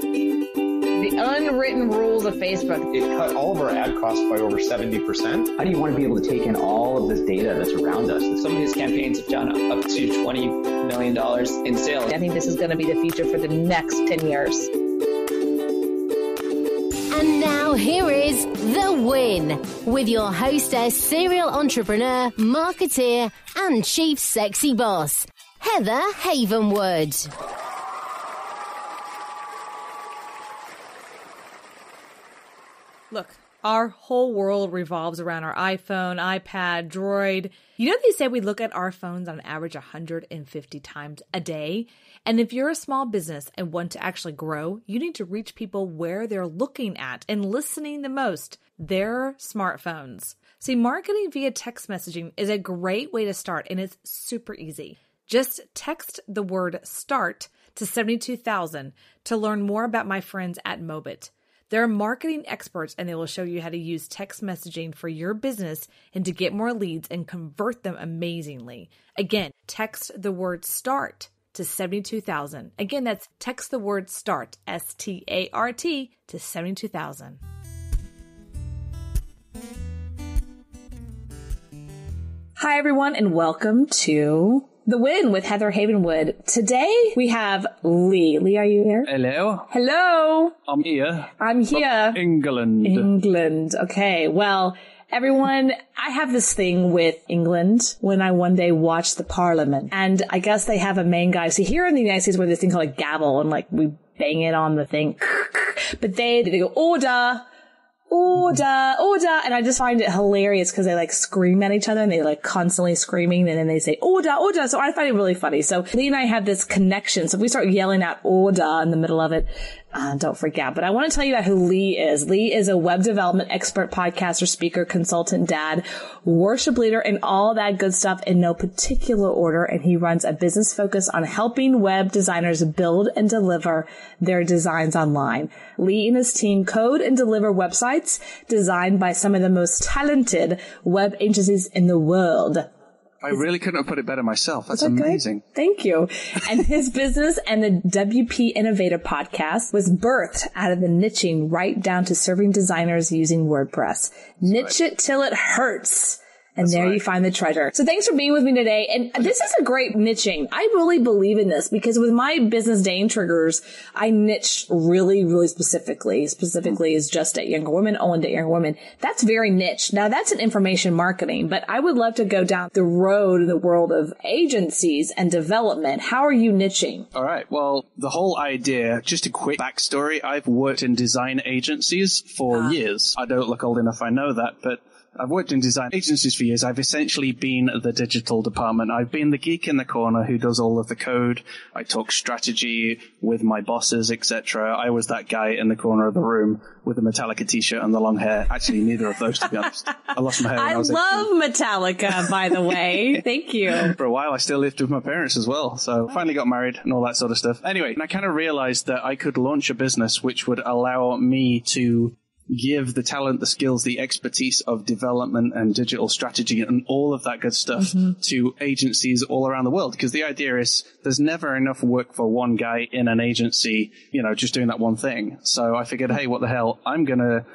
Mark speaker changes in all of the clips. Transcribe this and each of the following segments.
Speaker 1: The unwritten rules of Facebook.
Speaker 2: It cut all of our ad costs by over 70%.
Speaker 3: How do you want to be able to take in all of this data that's around us?
Speaker 4: Some of these campaigns have done up to $20 million in sales.
Speaker 1: I think this is going to be the future for the next 10 years.
Speaker 5: And now here is The Win with your hostess, serial entrepreneur, marketeer, and chief sexy boss, Heather Havenwood.
Speaker 6: Look, our whole world revolves around our iPhone, iPad, Droid. You know, they say we look at our phones on average 150 times a day. And if you're a small business and want to actually grow, you need to reach people where they're looking at and listening the most, their smartphones. See, marketing via text messaging is a great way to start, and it's super easy. Just text the word START to 72,000 to learn more about my friends at Mobit. They're marketing experts, and they will show you how to use text messaging for your business and to get more leads and convert them amazingly. Again, text the word START to 72,000. Again, that's text the word START, S-T-A-R-T, to 72,000.
Speaker 1: Hi, everyone, and welcome to The Win with Heather Havenwood. Today, we have Lee. Lee, are you here?
Speaker 7: Hello.
Speaker 1: Hello.
Speaker 7: I'm here.
Speaker 1: I'm here.
Speaker 7: From England.
Speaker 1: England. Okay. Well, everyone, I have this thing with England when I one day watch the Parliament. And I guess they have a main guy. See, here in the United States, we have this thing called a gavel, and like we bang it on the thing. But they go, order. Order, order. And I just find it hilarious because they like scream at each other and they like constantly screaming and then they say order, order. So I find it really funny. So Lee and I have this connection. So if we start yelling out order in the middle of it, don't freak out. But I want to tell you about who Lee is. Lee is a web development expert, podcaster, speaker, consultant, dad, worship leader, and all that good stuff in no particular order. And he runs a business focused on helping web designers build and deliver their designs online. Lee and his team code and deliver websites designed by some of the most talented web agencies in the world.
Speaker 7: I really couldn't have put it better myself. That's amazing.
Speaker 1: Good? Thank you. And his business and the WP Innovator podcast was birthed out of the niching right down to serving designers using WordPress. Niche it till it hurts. And there you find the treasure. So thanks for being with me today. And this is a great niching. I really believe in this because with my business Dane triggers, I niche really, really specifically. Specifically is just at younger women, owned at younger women. That's very niche. Now that's an information marketing, but I would love to go down the road in the world of agencies and development. How are you niching?
Speaker 7: All right. Well, the whole idea, just a quick backstory. I've worked in design agencies for years. I don't look old enough, I know that, but I've worked in design agencies for years. I've essentially been the digital department. I've been the geek in the corner who does all of the code. I talk strategy with my bosses, etc. I was that guy in the corner of the room with the Metallica t-shirt and the long hair. Actually, neither of those, to be honest. I lost my hair when I was 18.
Speaker 1: I love Metallica, by the way. Thank you.
Speaker 7: For a while, I still lived with my parents as well. So finally got married and all that sort of stuff. Anyway, and I kind of realized that I could launch a business which would allow me to give the talent, the skills, the expertise of development and digital strategy and all of that good stuff to agencies all around the world. Because the idea is there's never enough work for one guy in an agency, you know, just doing that one thing. So I figured, hey, what the hell? I'm going to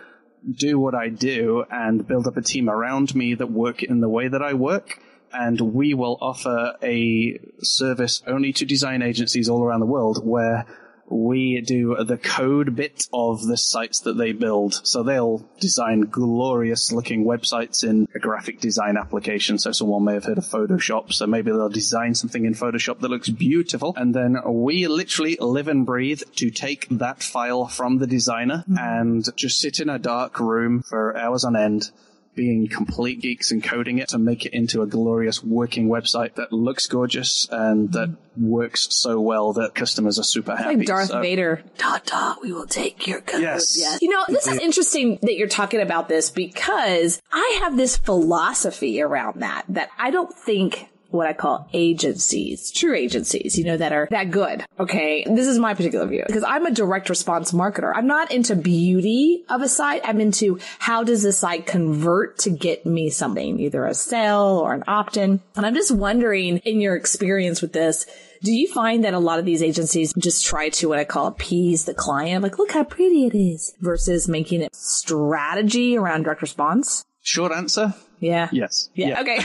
Speaker 7: do what I do and build up a team around me that work in the way that I work. And we will offer a service only to design agencies all around the world where we do the code bit of the sites that they build. So they'll design glorious looking websites in a graphic design application. So someone may have heard of Photoshop. So maybe they'll design something in Photoshop that looks beautiful. And then we literally live and breathe to take that file from the designer and just sit in a dark room for hours on end, being complete geeks and coding it to make it into a glorious working website that looks gorgeous and that works so well that customers are super happy.
Speaker 1: Like Darth Vader. Dot, dot, we will take your code.
Speaker 7: Yes.
Speaker 1: You know, this is interesting that you're talking about this because I have this philosophy around that I don't think what I call agencies, true agencies, that are that good. Okay. This is my particular view because I'm a direct response marketer. I'm not into beauty of a site. I'm into how does the site convert to get me something, either a sale or an opt-in. And I'm just wondering, in your experience with this, do you find that a lot of these agencies just try to what I call appease the client? Like, look how pretty it is versus making it strategy around direct response?
Speaker 7: Short answer?
Speaker 1: Yeah.
Speaker 7: Yes.
Speaker 1: Yeah. Okay.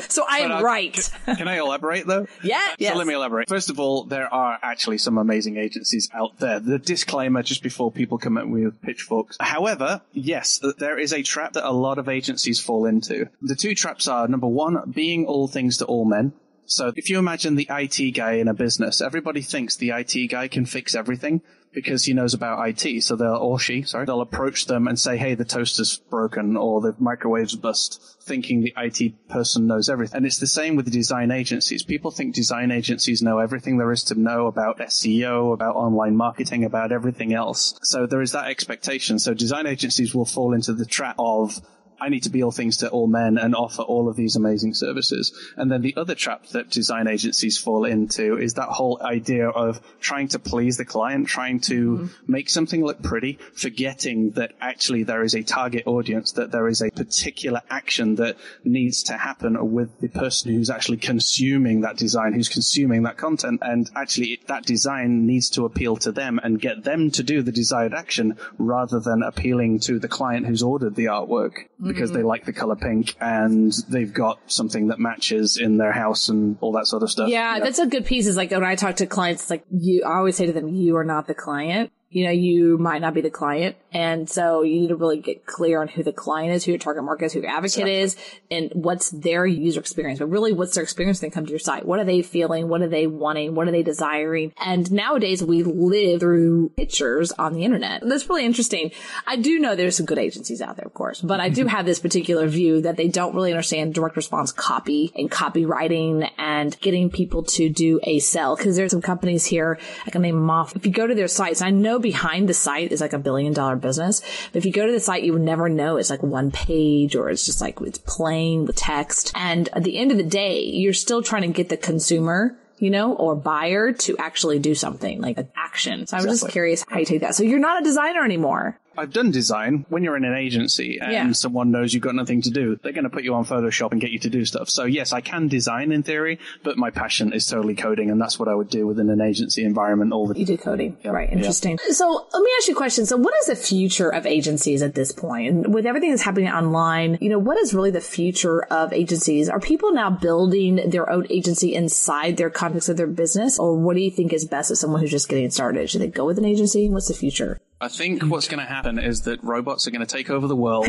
Speaker 1: So I am right.
Speaker 7: Can I elaborate though?
Speaker 1: Yeah. Yes.
Speaker 7: So let me elaborate. First of all, there are actually some amazing agencies out there. The disclaimer just before people come at me with pitchforks. However, yes, there is a trap that a lot of agencies fall into. The two traps are, number one, being all things to all men. So if you imagine the IT guy in a business, everybody thinks the IT guy can fix everything because he knows about IT. So they'll approach them and say, hey, the toaster's broken or the microwave's bust, thinking the IT person knows everything. And it's the same with the design agencies. People think design agencies know everything there is to know about SEO, about online marketing, about everything else. So there is that expectation. So design agencies will fall into the trap of, I need to be all things to all men and offer all of these amazing services. And then the other trap that design agencies fall into is that whole idea of trying to please the client, trying to make something look pretty, forgetting that actually there is a target audience, that there is a particular action that needs to happen with the person who's actually consuming that design, who's consuming that content. And actually that design needs to appeal to them and get them to do the desired action rather than appealing to the client who's ordered the artwork. Because they like the color pink and they've got something that matches in their house and all that sort of stuff.
Speaker 1: Yeah, that's a good piece. Is like when I talk to clients, it's like I always say to them, you are not the client. You might not be the client. And so you need to really get clear on who the client is, who your target market is, who your advocate is, and what's their user experience. But really, what's their experience when they come to your site? What are they feeling? What are they wanting? What are they desiring? And nowadays, we live through pictures on the internet. That's really interesting. I do know there's some good agencies out there, of course, but I do have this particular view that they don't really understand direct response copy and copywriting and getting people to do a sell. Because there's some companies here, I can name them off. If you go to their sites, I know behind the site is like $1 billion business. But if you go to the site, you would never know it's like one page or it's just like it's plain with text. And at the end of the day, you're still trying to get the consumer, or buyer to actually do something like an action. So I was just curious how you take that. So you're not a designer anymore.
Speaker 7: I've done design. When you're in an agency and someone knows you've got nothing to do, they're going to put you on Photoshop and get you to do stuff. So yes, I can design in theory, but my passion is totally coding, and that's what I would do within an agency environment all the time.
Speaker 1: You do coding. Yeah. Right. Interesting. Yeah. So let me ask you a question. So what is the future of agencies at this point? With everything that's happening online, what is really the future of agencies? Are people now building their own agency inside their context of their business? Or what do you think is best as someone who's just getting started? Should they go with an agency? What's the future?
Speaker 7: I think what's going to happen is that robots are going to take over the world.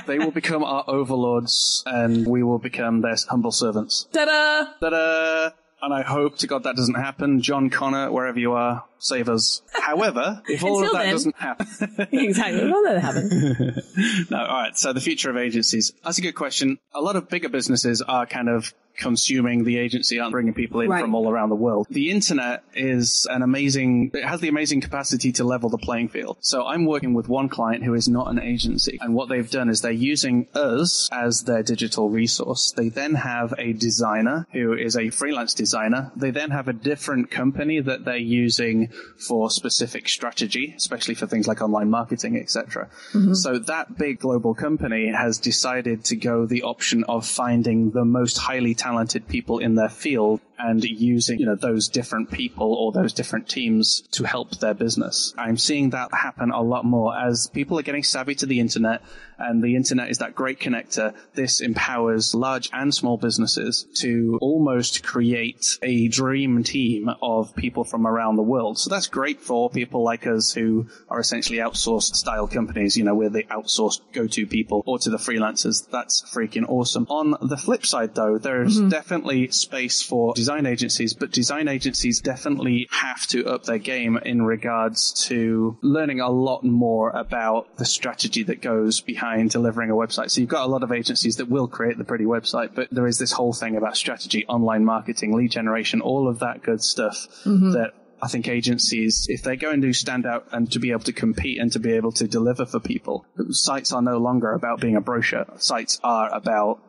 Speaker 7: They will become our overlords, and we will become their humble servants.
Speaker 1: Ta-da!
Speaker 7: Ta-da! And I hope to God that doesn't happen. John Connor, wherever you are, save us. However, if all of that doesn't happen...
Speaker 1: Exactly. If all that happen.
Speaker 7: No, all right. So the future of agencies. That's a good question. A lot of bigger businesses are kind of consuming the agency, aren't bringing people in from all around the world. The internet is it has the amazing capacity to level the playing field. So I'm working with one client who is not an agency. And what they've done is they're using us as their digital resource. They then have a designer who is a freelance designer. They then have a different company that they're using for specific strategy, especially for things like online marketing, etc. So that big global company has decided to go the option of finding the most highly talented people in their field and using, those different people or those different teams to help their business. I'm seeing that happen a lot more as people are getting savvy to the internet, and the internet is that great connector. This empowers large and small businesses to almost create a dream team of people from around the world. So that's great for people like us who are essentially outsourced style companies, we're the outsourced go-to people, or to the freelancers. That's freaking awesome. On the flip side, though, there's definitely space for design agencies, but design agencies definitely have to up their game in regards to learning a lot more about the strategy that goes behind delivering a website. So you've got a lot of agencies that will create the pretty website, but there is this whole thing about strategy, online marketing, lead generation, all of that good stuff that I think agencies, if they're going to stand out and to be able to compete and to be able to deliver for people, sites are no longer about being a brochure. Sites are about,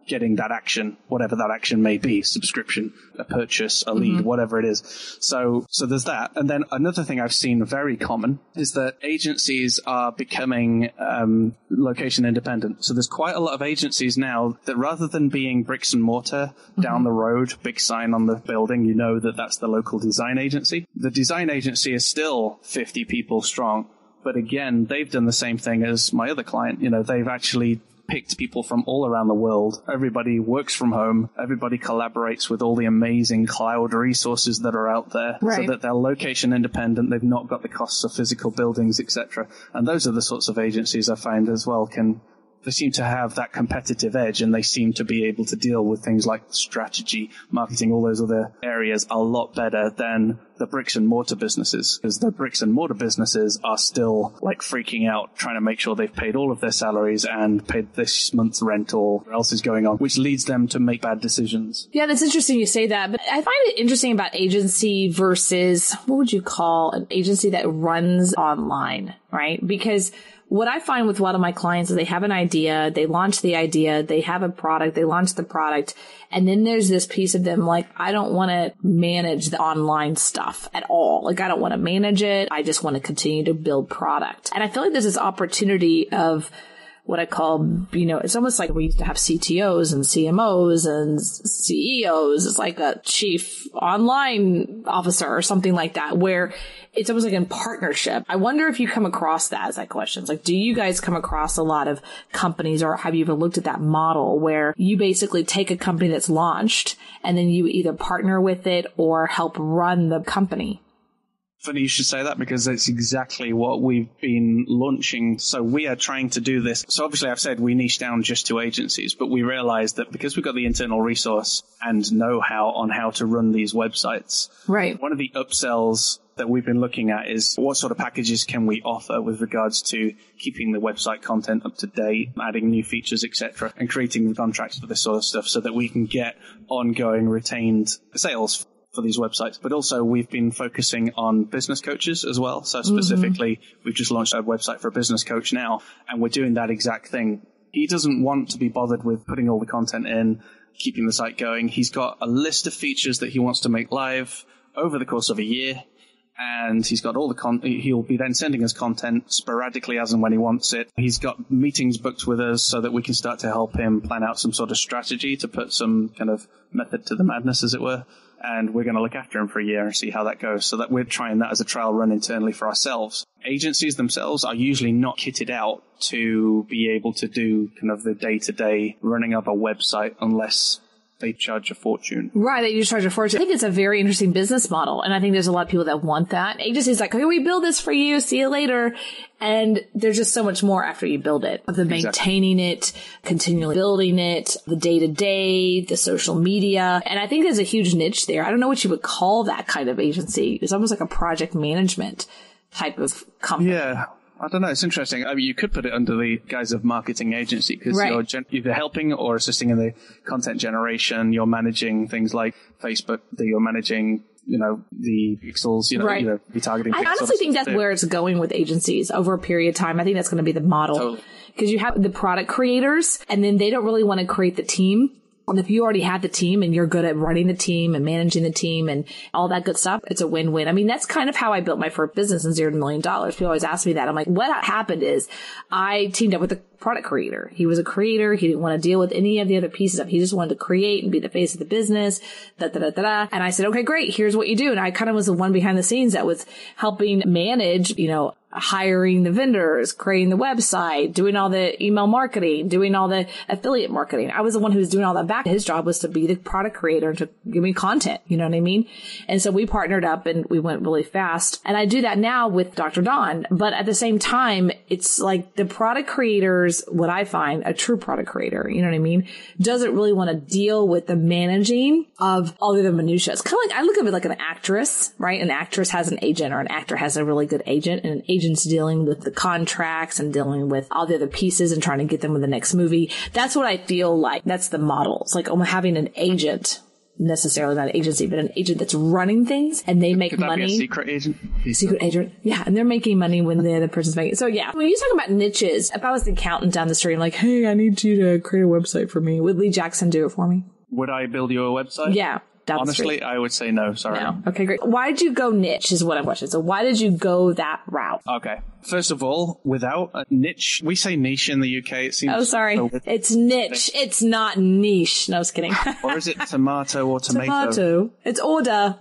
Speaker 7: getting that action, whatever that action may be, subscription, a purchase, a lead, whatever it is. So there's that. And then another thing I've seen very common is that agencies are becoming location independent. So there's quite a lot of agencies now that rather than being bricks and mortar down the road, big sign on the building, you know that that's the local design agency. The design agency is still 50 people strong. But again, they've done the same thing as my other client. You know, they've actually picked people from all around the world. Everybody works from home. Everybody collaborates with all the amazing cloud resources that are out there, so that they're location independent. They've not got the costs of physical buildings, etc. And those are the sorts of agencies I find as well they seem to have that competitive edge, and they seem to be able to deal with things like strategy, marketing, all those other areas a lot better than the bricks and mortar businesses, because the bricks and mortar businesses are still like freaking out, trying to make sure they've paid all of their salaries and paid this month's rent or what else is going on, which leads them to make bad decisions.
Speaker 1: Yeah, that's interesting you say that. But I find it interesting about agency versus, what would you call an agency that runs online, right? Because what I find with a lot of my clients is they have an idea, they launch the idea, they have a product, they launch the product, and then there's this piece of them like, I don't want to manage the online stuff at all. Like, I don't want to manage it. I just want to continue to build product. And I feel like there's this opportunity of what I call, it's almost like we used to have CTOs and CMOs and CEOs. It's like a chief online officer or something like that, where it's almost like in partnership. I wonder if you come across that as that question. It's like, do you guys come across a lot of companies, or have you ever looked at that model where you basically take a company that's launched and then you either partner with it or help run the company?
Speaker 7: Funny you should say that, because it's exactly what we've been launching. So we are trying to do this. So obviously I've said we niche down just to agencies, but we realized that because we've got the internal resource and know-how on how to run these websites,
Speaker 1: right?
Speaker 7: One of the upsells that we've been looking at is what sort of packages can we offer with regards to keeping the website content up to date, adding new features, etc., and creating the contracts for this sort of stuff so that we can get ongoing retained sales for these websites. But also we've been focusing on business coaches as well. So specifically, we've just launched a website for a business coach now, and we're doing that exact thing. He doesn't want to be bothered with putting all the content in, keeping the site going. He's got a list of features that he wants to make live over the course of a year. And he's got all the he'll be then sending us content sporadically as and when he wants it. He's got meetings booked with us so that we can start to help him plan out some sort of strategy to put some kind of method to the madness, as it were. And we're going to look after him for a year and see how that goes. So that we're trying that as a trial run internally for ourselves. Agencies themselves are usually not kitted out to be able to do kind of the day-to-day running of a website unless they charge a fortune.
Speaker 1: Right, they do charge a fortune. I think it's a very interesting business model, and I think there's a lot of people that want that. Agencies like, okay, we build this for you, see you later. And there's just so much more after you build it. The maintaining it, continually building it, the day-to-day, the social media. And I think there's a huge niche there. I don't know what you would call that kind of agency. It's almost like a project management type of company.
Speaker 7: Yeah. I don't know. It's interesting. I mean, you could put it under the guise of marketing agency, because you're either helping or assisting in the content generation. You're managing things like Facebook. You're managing, the pixels, retargeting.
Speaker 1: I honestly think that's where it's going with agencies over a period of time. I think that's going to be the model.
Speaker 7: Totally.
Speaker 1: Because you have the product creators, and then they don't really want to create the team. And if you already have the team and you're good at running the team and managing the team and all that good stuff, it's a win-win. I mean, that's kind of how I built my first business in $0 to $1 million. People always ask me that. I'm like, what happened is I teamed up with a product creator. He was a creator. He didn't want to deal with any of the other pieces of it. He just wanted to create and be the face of the business. And I said, okay, great. Here's what you do. And I kind of was the one behind the scenes that was helping manage, hiring the vendors, creating the website, doing all the email marketing, doing all the affiliate marketing. I was the one who was doing all that back. His job was to be the product creator and to give me content. You know what I mean? And so we partnered up and we went really fast. And I do that now with Dr. Don. But at the same time, it's like the product creators, what I find, a true product creator, you know what I mean, doesn't really want to deal with the managing of all the other minutiae. It's kind of like, I look at it like an actress, right? An actress has an agent, or an actor has a really good agent, and an agent's dealing with the contracts and dealing with all the other pieces and trying to get them with the next movie. That's what I feel like. That's the model. It's like I'm having an agent necessarily not an agency, but an agent that's running things, and they make
Speaker 7: Could that
Speaker 1: money.
Speaker 7: be a secret agent?
Speaker 1: Secret agent. Yeah. And they're making money when the other person's making it. So yeah, when you talk about niches, if I was an accountant down the street, I'm like, hey, I need you to create a website for me. Would Lee Jackson do it for me?
Speaker 7: Would I build you a website?
Speaker 1: Yeah.
Speaker 7: Honestly, I would say no. Sorry.
Speaker 1: No. Okay, great. Why did you go niche is what I'm questioning. So why did you go that route?
Speaker 7: Okay. First of all, without a niche, we say niche in the UK. It seems.
Speaker 1: Oh, sorry. It's niche. It's not niche. No, I was kidding.
Speaker 7: Or is it tomato or tomato?
Speaker 1: Tomato. It's order.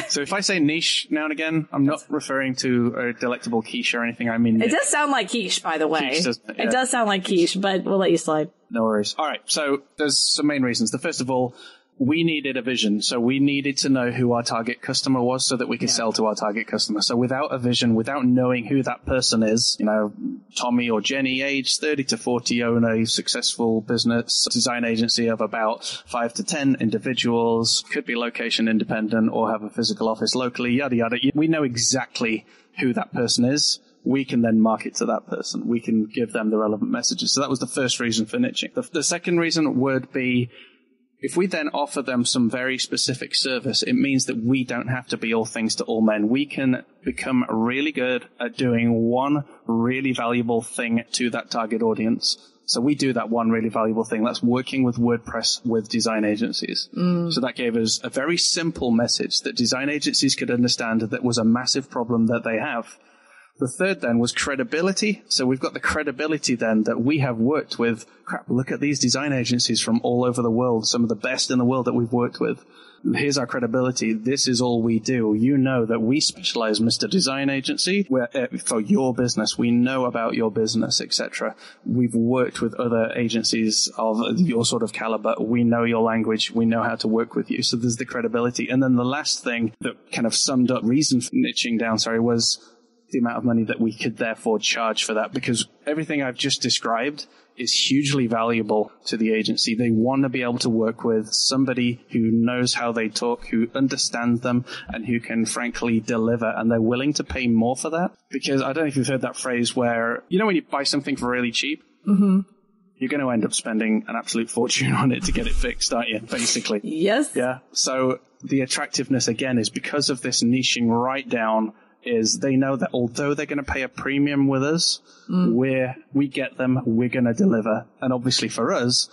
Speaker 7: So if I say niche now and again, I'm not referring to a delectable quiche or anything. I mean,
Speaker 1: it does sound like quiche, by the way.
Speaker 7: Quiche doesn't, yeah.
Speaker 1: It does sound like quiche, but we'll let you slide.
Speaker 7: No worries. All right. So there's some main reasons. The first of all, we needed a vision. So we needed to know who our target customer was so that we could sell to our target customer. So without a vision, without knowing who that person is, Tommy or Jenny, age 30 to 40, own a successful business design agency of about 5 to 10 individuals, could be location independent or have a physical office locally, yada, yada. We know exactly who that person is. We can then market to that person. We can give them the relevant messages. So that was the first reason for niching. The second reason would be, if we then offer them some very specific service, it means that we don't have to be all things to all men. We can become really good at doing one really valuable thing to that target audience. So we do that one really valuable thing. That's working with WordPress with design agencies. So that gave us a very simple message that design agencies could understand that was a massive problem that they have. The third then was credibility. So we've got the credibility then that we have worked with. Crap, look at these design agencies from all over the world, some of the best in the world that we've worked with. Here's our credibility. This is all we do. You know that we specialize, Mr. Design Agency, for your business. We know about your business, etc. We've worked with other agencies of your sort of caliber. We know your language. We know how to work with you. So there's the credibility. And then the last thing that kind of summed up reason for niching down, was the amount of money that we could therefore charge for that, because everything I've just described is hugely valuable to the agency. They want to be able to work with somebody who knows how they talk, who understands them, and who can frankly deliver, and they're willing to pay more for that. Because I don't know if you've heard that phrase where, when you buy something for really cheap, you're going to end up spending an absolute fortune on it to get it fixed, aren't you? Basically.
Speaker 1: Yes.
Speaker 7: Yeah. So the attractiveness again is because of this niching right down, is they know that although they're going to pay a premium with us, we get them, we're going to deliver. And obviously for us,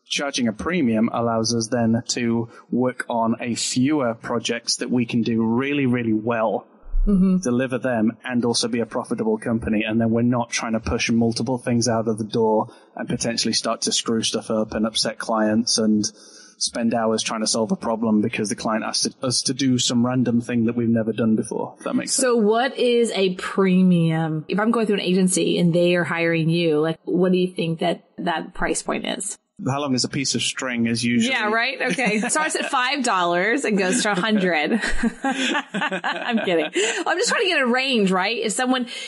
Speaker 7: charging a premium allows us then to work on a fewer projects that we can do really, really well, deliver them, and also be a profitable company. And then we're not trying to push multiple things out of the door and potentially start to screw stuff up and upset clients and spend hours trying to solve a problem because the client asked us to do some random thing that we've never done before. If that makes sense.
Speaker 1: So what is a premium? If I'm going through an agency and they are hiring you, what do you think that price point is?
Speaker 7: How long is a piece of string is usually...
Speaker 1: Yeah, right? Okay. Starts at $5 and goes to $100. I'm kidding. I'm just trying to get a range, right?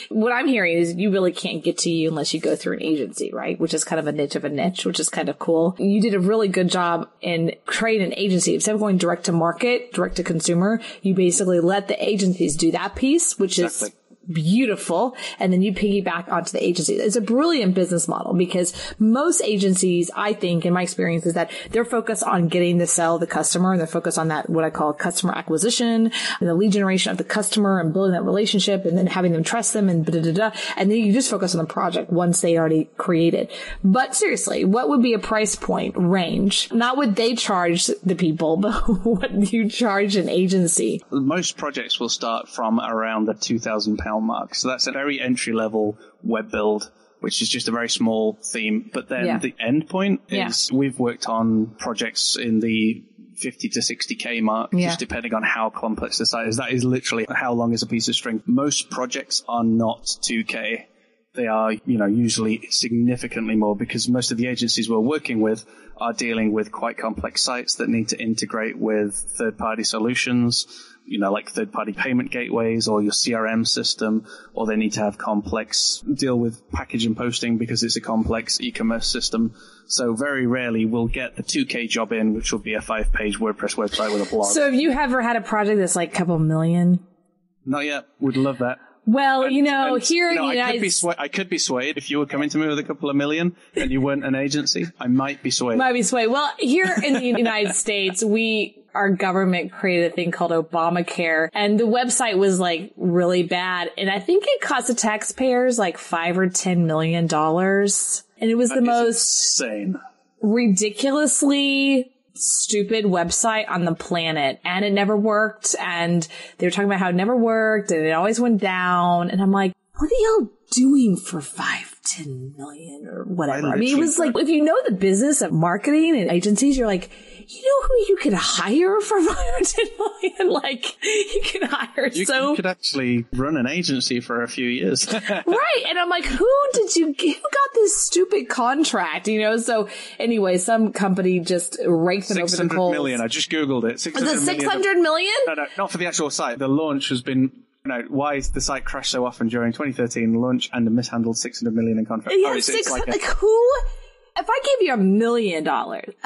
Speaker 1: What I'm hearing is you really can't get to you unless you go through an agency, right? Which is kind of a niche, which is kind of cool. You did a really good job in creating an agency. Instead of going direct to market, direct to consumer, you basically let the agencies do that piece, which is beautiful. And then you piggyback onto the agency. It's a brilliant business model because most agencies, I think, in my experience, is that they're focused on getting to sell the customer, and they're focused on that, what I call customer acquisition and the lead generation of the customer and building that relationship and then having them trust them and da-da-da-da. And then you just focus on the project once they already created. But seriously, what would be a price point range? Not what they charge the people, but what you charge an agency.
Speaker 7: Most projects will start from around the £2,000 mark. So that's a very entry-level web build, which is just a very small theme. But then the end point is we've worked on projects in the 50 to 60K mark, just depending on how complex the site is. That is literally how long is a piece of string. Most projects are not 2K. They are, usually significantly more because most of the agencies we're working with are dealing with quite complex sites that need to integrate with third-party solutions, like third-party payment gateways or your CRM system, or they need to have deal with package and posting because it's a complex e-commerce system. So very rarely we'll get the 2K job in, which will be a 5-page WordPress website with a blog.
Speaker 1: So have you ever had a project that's like a couple million?
Speaker 7: Not yet. Would love that.
Speaker 1: Well, here in the United
Speaker 7: States, I could be swayed if you were coming to me with a couple of million and you weren't an agency. I might be swayed.
Speaker 1: Well, here in the United States, our government created a thing called Obamacare, and the website was like really bad, and I think it cost the taxpayers like $5 or $10 million, and it was the most
Speaker 7: insane,
Speaker 1: ridiculously stupid website on the planet, and it never worked, and they were talking about how it never worked and it always went down, and I'm like, what are y'all doing for 5-10 million or whatever? I mean, it was like, if you know the business of marketing and agencies, you're like, you know who you could hire for 5 or 10 million? Like, you can hire
Speaker 7: you could actually run an agency for a few years.
Speaker 1: Right. And I'm like, who got this stupid contract? So anyway, some company just raked them over the coals.
Speaker 7: 600 million. I just Googled it. 600
Speaker 1: Was it 600 million?
Speaker 7: No, not for the actual site. The launch has been, why is the site crashed so often during 2013 launch and mishandled 600 million in contract?
Speaker 1: Yeah, who? If I gave you $1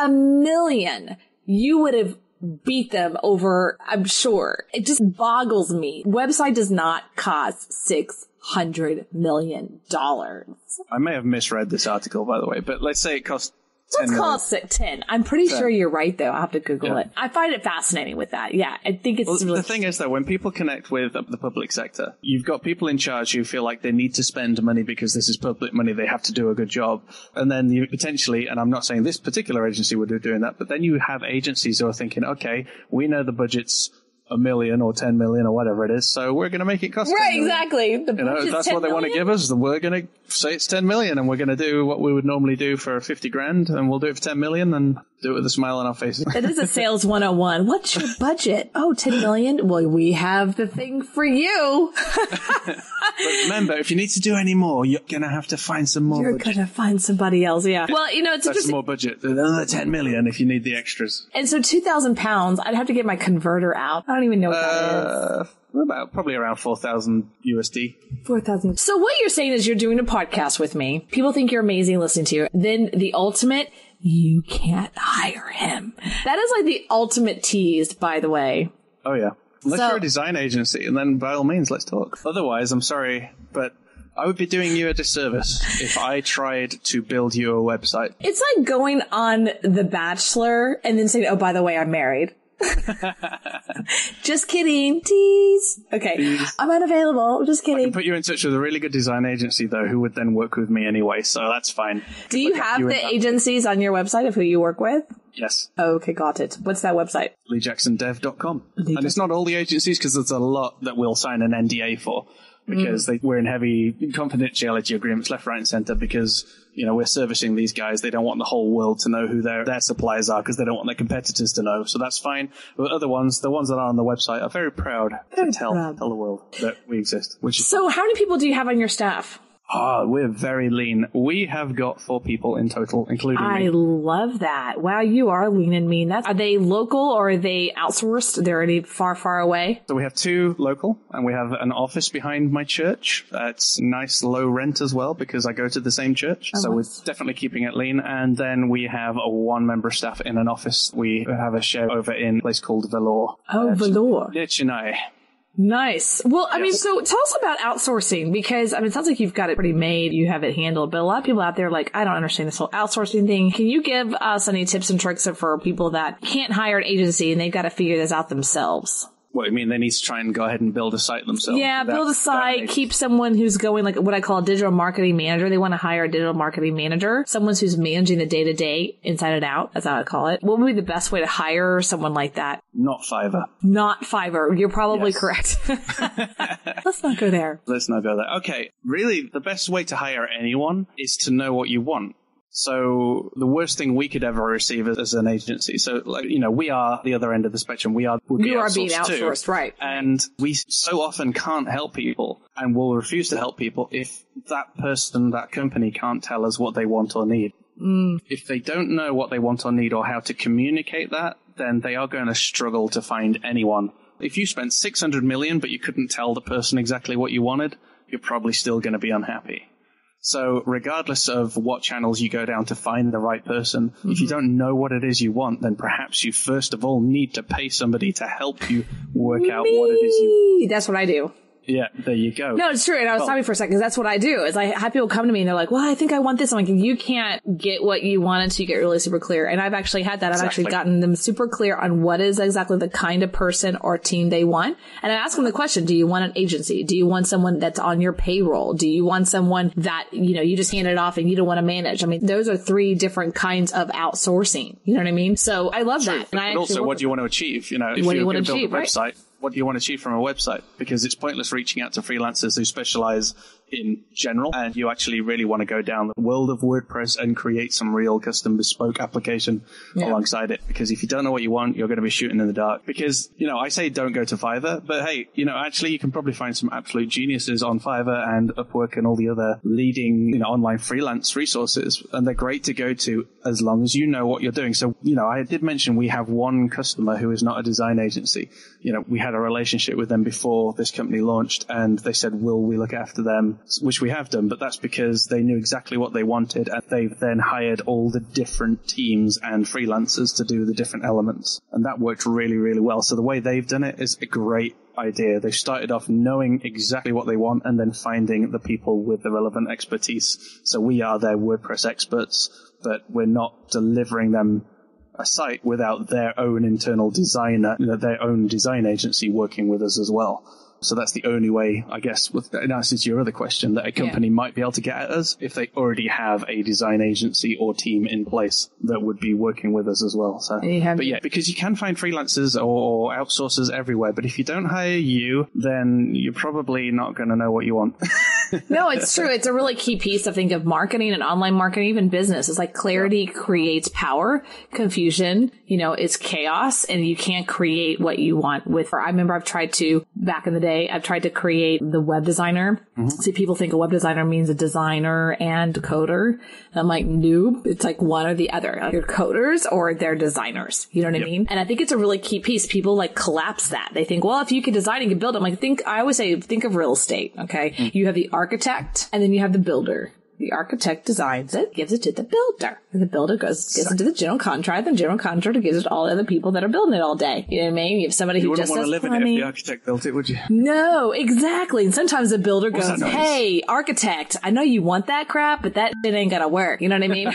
Speaker 1: million, you would have beat them over, I'm sure. It just boggles me. Website does not cost $600 million.
Speaker 7: I may have misread this article, by the way, but let's say it costs
Speaker 1: Let's call it 10. I'm pretty sure you're right, though. I'll have to Google it. I find it fascinating with that. Yeah, I think it's really...
Speaker 7: The thing is, though, when people connect with the public sector, you've got people in charge who feel like they need to spend money because this is public money, they have to do a good job. And then you potentially, and I'm not saying this particular agency would be doing that, but then you have agencies who are thinking, okay, we know the budget's $1 million or 10 million or whatever it is, so we're going to make it cost
Speaker 1: right,
Speaker 7: 10 million.
Speaker 1: Exactly.
Speaker 7: That's what they want to give us. We're going to say it's 10 million, and we're going to do what we would normally do for 50 grand, and we'll do it for 10 million and do it with a smile on our faces.
Speaker 1: It is a sales 101. What's your budget? Oh, 10 million. Well, we have the thing for you.
Speaker 7: But remember, if you need to do any more, you're going to have to find some more.
Speaker 1: You're going to find somebody else. Yeah. Well, it's
Speaker 7: that's more budget. Another 10 million if you need the extras.
Speaker 1: And so £2,000, I'd have to get my converter out. I don't even know what that is.
Speaker 7: Probably around 4,000 USD.
Speaker 1: 4,000. So what you're saying is you're doing a podcast with me. People think you're amazing listening to you. Then the ultimate, you can't hire him. That is like the ultimate tease, by the way.
Speaker 7: Oh, yeah. Unless you're a design agency, and then by all means, let's talk. Otherwise, I'm sorry, but I would be doing you a disservice if I tried to build you a website.
Speaker 1: It's like going on The Bachelor and then saying, oh, by the way, I'm married. Just kidding. Tease. Okay. Tease. I'm unavailable. Just kidding.
Speaker 7: I can put you in touch with a really good design agency, though, who would then work with me anyway, so that's fine.
Speaker 1: Do you have the agencies on your website of who you work with?
Speaker 7: Yes.
Speaker 1: Oh, okay, got it. What's that website?
Speaker 7: LeeJacksonDev.com. And it's not all the agencies, because there's a lot that we'll sign an NDA for, because we're in heavy confidentiality agreements left, right, and center, because we're servicing these guys. They don't want the whole world to know who their suppliers are, because they don't want their competitors to know. So that's fine. But other ones, the ones that are on the website, are very proud to tell the world that we exist.
Speaker 1: So how many people do you have on your staff?
Speaker 7: We're very lean. We have got 4 people in total, including me.
Speaker 1: I love that. Wow, you are lean and mean. Are they local or are they outsourced? They're already far, far away?
Speaker 7: So we have 2 local, and we have an office behind my church. It's nice low rent as well, because I go to the same church. So we're definitely keeping it lean. And then we have a 1-member staff in an office. We have a share over in a place called Velour.
Speaker 1: Oh, Velour.
Speaker 7: Near Chennai.
Speaker 1: Nice. Well, I mean, so tell us about outsourcing, because, it sounds like you've got it pretty made, you have it handled, but a lot of people out there are like, I don't understand this whole outsourcing thing. Can you give us any tips and tricks for people that can't hire an agency and they've got to figure this out themselves?
Speaker 7: What, you mean they need to try and go ahead and build a site themselves?
Speaker 1: Yeah, build a site, keep someone who's going, like what I call a digital marketing manager. They want to hire a digital marketing manager, someone who's managing the day-to-day, inside and out, that's how I call it. What would be the best way to hire someone like that?
Speaker 7: Not Fiverr.
Speaker 1: Not Fiverr. You're probably correct. Let's not go there.
Speaker 7: Let's not go there. Okay, really, the best way to hire anyone is to know what you want. So the worst thing we could ever receive as an agency. So, we are the other end of the spectrum. You are being outsourced,
Speaker 1: right?
Speaker 7: And we so often can't help people, and will refuse to help people if that person, that company can't tell us what they want or need. If they don't know what they want or need or how to communicate that, then they are going to struggle to find anyone. If you spent 600 million, but you couldn't tell the person exactly what you wanted, you're probably still going to be unhappy. So regardless of what channels you go down to find the right person, if you don't know what it is you want, then perhaps you first of all need to pay somebody to help you work out what it is you want.
Speaker 1: That's what I do.
Speaker 7: Yeah, there you go.
Speaker 1: No, it's true. And I was talking for a second because that's what I do is I have people come to me and they're like, well, I think I want this. I'm like, you can't get what you want until you get really super clear. And I've actually had that. I've actually gotten them super clear on what is exactly the kind of person or team they want. And I ask them the question, do you want an agency? Do you want someone that's on your payroll? Do you want someone that, you just hand it off and you don't want to manage? I mean, those are 3 different kinds of outsourcing. You know what I mean? So I love that. And
Speaker 7: but also, what do you want to achieve? If
Speaker 1: what do you want to achieve,
Speaker 7: build a website, what do you want to achieve from a website? Because it's pointless reaching out to freelancers who specialize in general, and you actually really want to go down the world of WordPress and create some real custom bespoke application alongside it. Because if you don't know what you want, you're going to be shooting in the dark. Because, I say don't go to Fiverr, but hey, actually you can probably find some absolute geniuses on Fiverr and Upwork and all the other leading, online freelance resources. And they're great to go to as long as you know what you're doing. So, I did mention we have one customer who is not a design agency. We had a relationship with them before this company launched, and they said, will we look after them? Which we have done, but that's because they knew exactly what they wanted, and they've then hired all the different teams and freelancers to do the different elements. And that worked really, really well. So the way they've done it is a great idea. They started off knowing exactly what they want and then finding the people with the relevant expertise. So we are their WordPress experts, but we're not delivering them a site without their own internal designer, their own design agency working with us as well. So that's the only way, I guess, in answer to your other question, that a company might be able to get at us if they already have a design agency or team in place that would be working with us as well. So, because you can find freelancers or outsourcers everywhere, but if you don't hire you, then you're probably not going to know what you want.
Speaker 1: No, it's true. It's a really key piece, I think, of marketing and online marketing, even business. It's like clarity creates power. Confusion, is chaos, and you can't create what you want with. I remember back in the day, I've tried to create the web designer. Mm-hmm. See, people think a web designer means a designer and coder. And I'm like, nope. It's like one or the other. Like they're coders or they're designers. You know what I mean? And I think it's a really key piece. People collapse that. They think, well, if you can design, you can build. I'm like, I always say, think of real estate. Okay. Mm-hmm. You have the architect and then you have the builder. The architect designs it, gives it to the builder. And the builder gets it to the general contractor. The general contractor gives it to all the other people that are building it all day. You know what I mean? You have somebody who just
Speaker 7: wouldn't want to live in it if the architect built it, would you?
Speaker 1: No, exactly. And sometimes the builder goes, hey, architect, I know you want that crap, but that shit ain't gonna work. You know what I mean? Or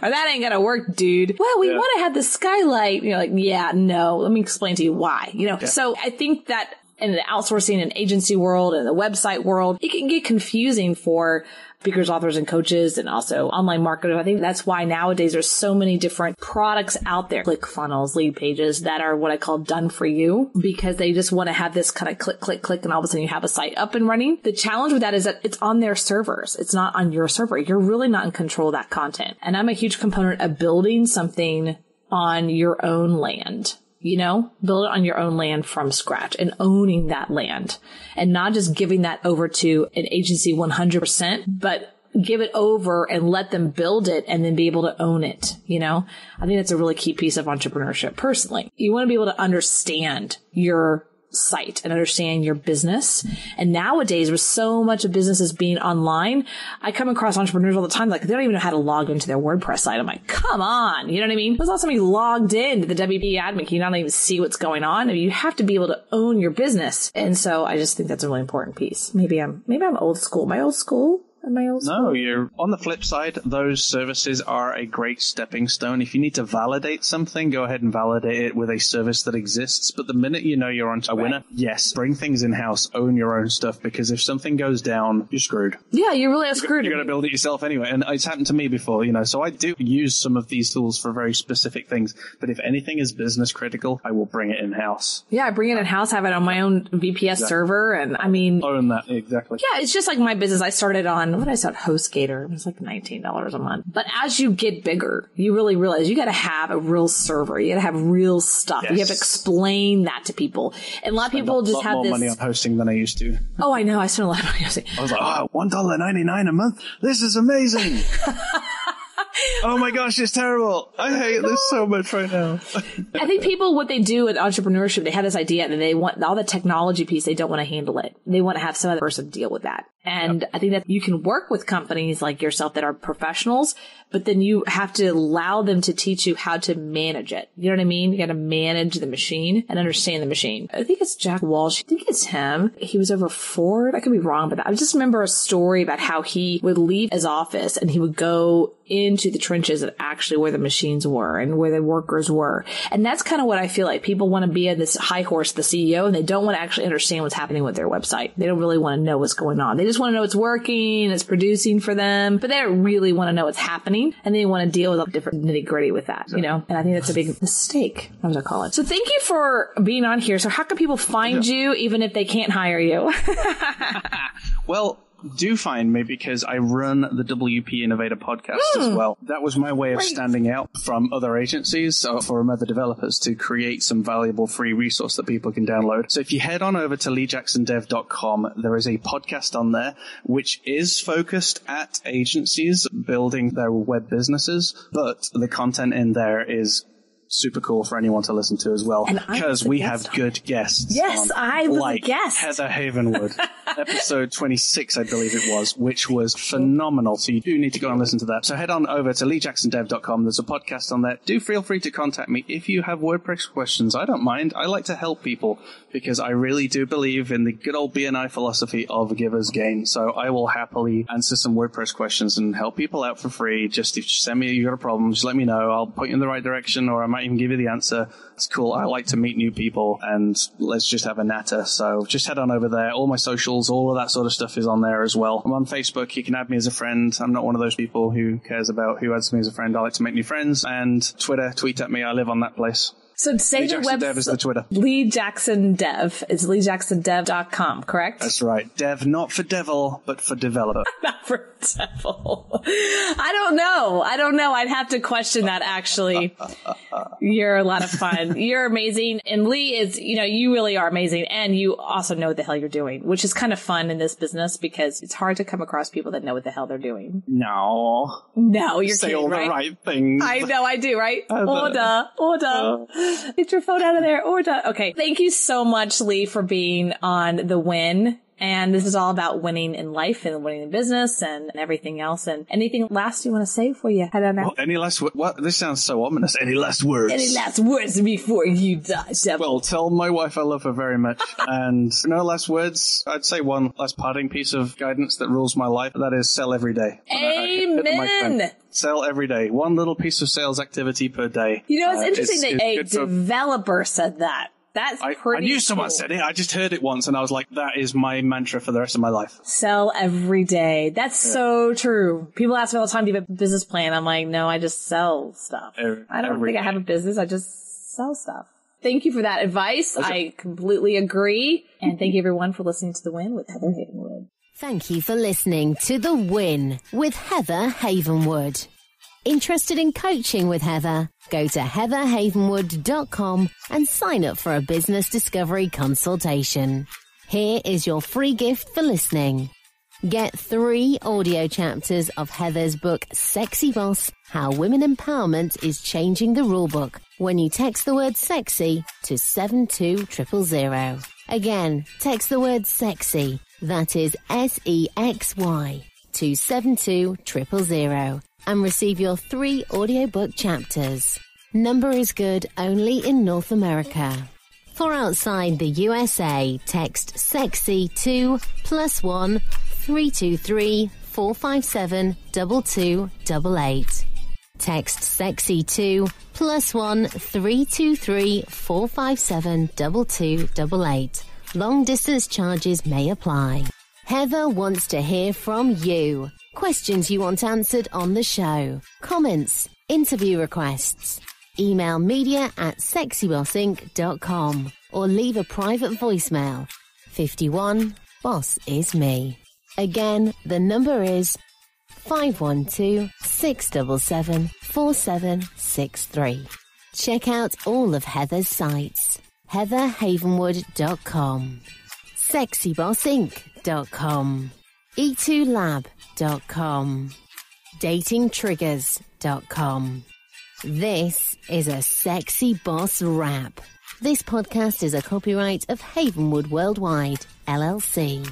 Speaker 1: that ain't gonna work, dude. Well, we want to have the skylight. You're like, yeah, no, let me explain to you why. So I think that in the outsourcing and agency world and the website world, it can get confusing for speakers, authors, and coaches, and also online marketers. I think that's why nowadays there's so many different products out there, click funnels, lead pages, that are what I call done for you, because they just want to have this kind of click, click, click, and all of a sudden you have a site up and running. The challenge with that is that it's on their servers. It's not on your server. You're really not in control of that content. And I'm a huge component of building something on your own land. Build it on your own land from scratch and owning that land, and not just giving that over to an agency 100%, but give it over and let them build it and then be able to own it. I think that's a really key piece of entrepreneurship. Personally, you want to be able to understand your site and understand your business. And nowadays, with so much of businesses being online, I come across entrepreneurs all the time, like they don't even know how to log into their WordPress site. I'm like, come on. You know what I mean? There's not somebody logged into the WP admin. Can you not even see what's going on? You have to be able to own your business. And so I just think that's a really important piece. Maybe I'm old school. Am I old school?
Speaker 7: No, you're on the flip side. Those services are a great stepping stone. If you need to validate something, go ahead and validate it with a service that exists. But the minute you know you're onto a winner, yes, bring things in-house, own your own stuff, because if something goes down, you're screwed.
Speaker 1: Yeah, you really are screwed.
Speaker 7: You're going to build it yourself anyway. And it's happened to me before, so I do use some of these tools for very specific things. But if anything is business critical, I will bring it in-house.
Speaker 1: Yeah, I bring it in-house, have it on my own VPS server. And
Speaker 7: own that, exactly.
Speaker 1: Yeah, it's just like my business. I started on, HostGator. It was like $19 a month. But as you get bigger, you really realize you got to have a real server. You got to have real stuff. Yes. You have to explain that to people. And a lot of people just have this.
Speaker 7: I spend a lot more money on hosting than I used to.
Speaker 1: Oh, I know. I spent a lot of money on hosting.
Speaker 7: I was like, $1.99 a month? This is amazing. Oh my gosh, it's terrible. I hate this so much right now.
Speaker 1: I think people, what they do in entrepreneurship, they have this idea that they want all the technology piece, they don't want to handle it. They want to have some other person deal with that. And I think that you can work with companies like yourself that are professionals, but then you have to allow them to teach you how to manage it. You know what I mean? You got to manage the machine and understand the machine. I think it's Jack Walsh. I think it's him. He was over Ford. I could be wrong, but I just remember a story about how he would leave his office and he would go into the trenches and actually where the machines were and where the workers were. And that's kind of what I feel like. People want to be on this high horse, the CEO, and they don't want to actually understand what's happening with their website. They don't really want to know what's going on. They just want to know it's working, it's producing for them, but they don't really want to know what's happening, and they want to deal with all the different nitty gritty with that, you know? And I think that's a big mistake, I'm going to call it. So thank you for being on here. So how can people find you even if they can't hire you?
Speaker 7: Well, do find me because I run the WP Innovator podcast as well. That was my way of standing out from other agencies or from other developers to create some valuable free resource that people can download. So if you head on over to leejacksondev.com, there is a podcast on there which is focused at agencies building their web businesses, but the content in there is super cool for anyone to listen to as well, because we have good guests.
Speaker 1: Yes, I was a guest.
Speaker 7: Heather Havenwood, episode 26, I believe it was, which was phenomenal. So you do need to go and listen to that. So head on over to leejacksondev.com. There's a podcast on there. Do feel free to contact me if you have WordPress questions. I don't mind. I like to help people because I really do believe in the good old BNI philosophy of givers gain. So I will happily answer some WordPress questions and help people out for free. Just if you send me, you got a problem, just let me know. I'll point you in the right direction, or I might even give you the answer. It's cool. I like to meet new people and let's just have a natter. So just head on over there. All my socials, all of that sort of stuff is on there as well. I'm on Facebook. You can add me as a friend. I'm not one of those people who cares about who adds me as a friend. I like to make new friends. And Twitter, tweet at me. I live on that place.
Speaker 1: So say the web
Speaker 7: Dev is the Twitter.
Speaker 1: Lee Jackson Dev. It's leejacksondev.com, correct?
Speaker 7: That's right. Dev, not for devil, but for developer.
Speaker 1: Not for devil. I don't know. I'd have to question that, actually. You're a lot of fun. You're amazing. And Lee is, you really are amazing. And you also know what the hell you're doing, which is kind of fun in this business because it's hard to come across people that know what the hell they're doing.
Speaker 7: No,
Speaker 1: you're
Speaker 7: say
Speaker 1: kidding,
Speaker 7: all
Speaker 1: right?
Speaker 7: the right things.
Speaker 1: I know I do, right? Order. Get your phone out of there. Order. Okay. Thank you so much, Lee, for being on The Win. And this is all about winning in life and winning in business and everything else. And anything last you want to say before you head on out?
Speaker 7: Well, any last words? What? This sounds so ominous. Any last words?
Speaker 1: Any last words before you die, devil?
Speaker 7: Well, tell my wife I love her very much. And no last words. I'd say one last parting piece of guidance that rules my life. That is sell every day.
Speaker 1: Amen.
Speaker 7: Sell every day. One little piece of sales activity per day.
Speaker 1: It's interesting that a developer said that. That's pretty
Speaker 7: I knew someone said it. I just heard it once and I was like, that is my mantra for the rest of my life.
Speaker 1: Sell every day. That's so true. People ask me all the time, do you have a business plan? I'm like, no, I just sell stuff. I don't think I have a business. I just sell stuff. Thank you for that advice. I completely agree. And thank you everyone for listening to The Win with Heather Havenwood.
Speaker 5: Thank you for listening to The Win with Heather Havenwood. Interested in coaching with Heather? Go to heatherhavenwood.com and sign up for a business discovery consultation. Here is your free gift for listening. Get 3 audio chapters of Heather's book, Sexy Boss, How Women Empowerment is Changing the Rulebook, when you text the word sexy to 72000. Again, text the word sexy, that is SEXY, to 72000. And receive your 3 audiobook chapters. Number is good only in North America. For outside the USA, text SEXY to +1 323 457 2288. Text SEXY to +1 323 457 2288. Long distance charges may apply. Heather wants to hear from you. Questions you want answered on the show. Comments. Interview requests. Email media@sexybossinc.com or leave a private voicemail. 51 Boss is me. Again, the number is 512-677-4763. Check out all of Heather's sites. heatherhavenwood.com, sexybossinc.com, e2lab.com, datingtriggers.com. This is a Sexy Boss Wrap. This podcast is a copyright of Havenwood Worldwide, LLC.